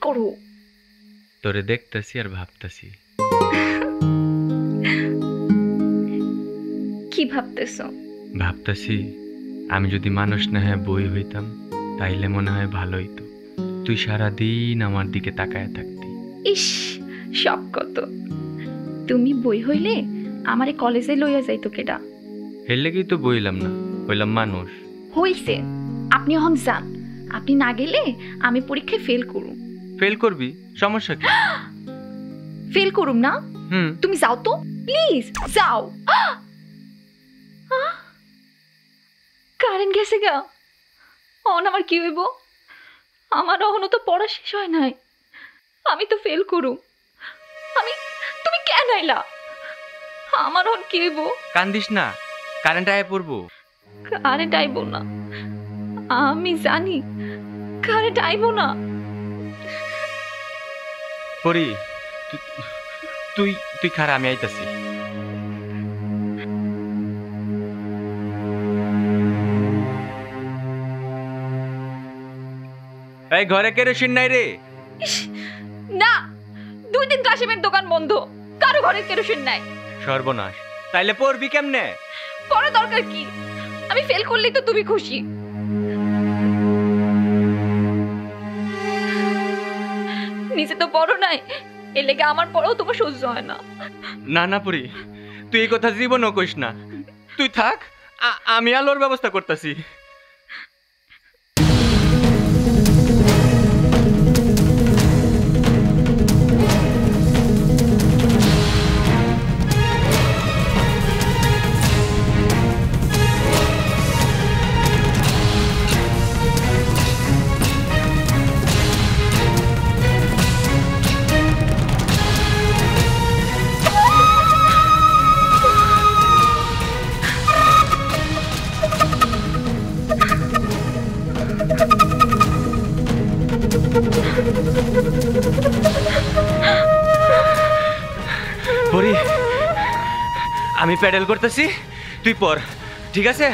করো? তোরে দেখতেছি আর ভাবতেছি। কি ভাবতেছো? ভাবতেছি আমি যদি মানুষ না হয়ে বই হইতাম তাইলে মনে হয় ভালো হইতো। তুই সারাদিন আমার দিকে তাকায় থাকতি। ইস, সব কত। তুমি বই হইলে আমারে কলেজে লইয়া যাইতো কেডা? এর লেগেই তো বইলাম না, হইলাম মানুষ। হইছে, আপনি এখন যান। আপনি না গেলে আমি পরীক্ষায় ফেল করুম। ফেল করবি, সমস্যা কি? ফেল করুম না? তুমি যাও তো, প্লিজ যাও। কারেন্ট গেছে গা। অন আমার কি হইব? আমার এখনো তো পড়া শেষ হয় নাই। আমি তো ফেল করুম। তুমি কেন আইলা? আমার এখন কি হইব? কান্দিস না, কারেন্ট আয় পড়বো। কারেন্ট আইব না, আমি জানি কারেন্ট আইব না। পরি, তুই তুই খারা, আমি আইতাছি। এই ঘরে কেরোসিন নাই রে? না, 2 দিন কাশিমের দোকান বন্ধ, কারো ঘরে কেরোসিন নাই। সর্বনাশ, তাইলে পড়বি কেমনে? পড়া দরকার কি? আমি ফেল করলেই তো তুমি খুশি। নিজে তো পড়ো নাই, এর লেগে আমার পড়াও তোমার সহ্য হয় না। না না পরি, তুই এই কথা জীবনও কইস না। তুই থাক, আমি আলোর ব্যবস্থা করতেছি। পরি, আমি প্যাডেল করতেছি, তুই পর, ঠিক আছে?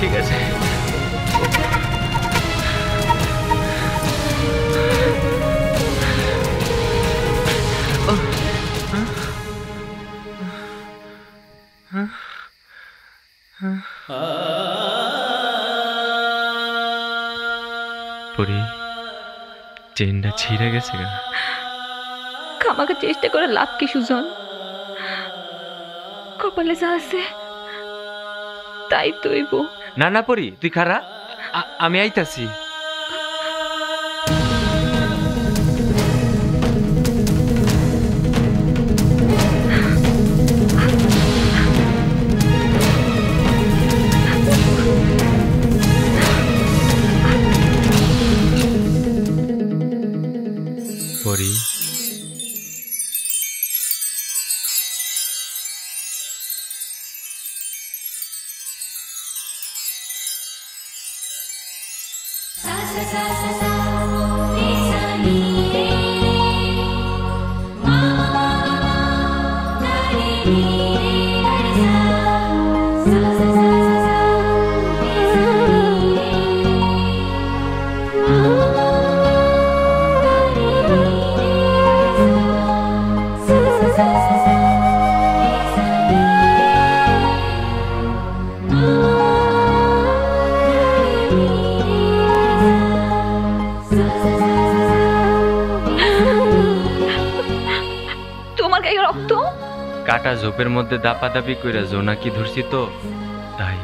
ঠিক আছে। পরি, চেনটা ছিঁড়ে গেছে গা। খামাখা চেষ্টা করে লাভ কি সুজন? কপালে যা আছে তাই তৈব। না না পরি, তুই খারা, আমি আইতাছি। পরি, কাটা ঝোপের মধ্যে দাপাদাপি কইরা জোনাকি ধরছি তো, তাই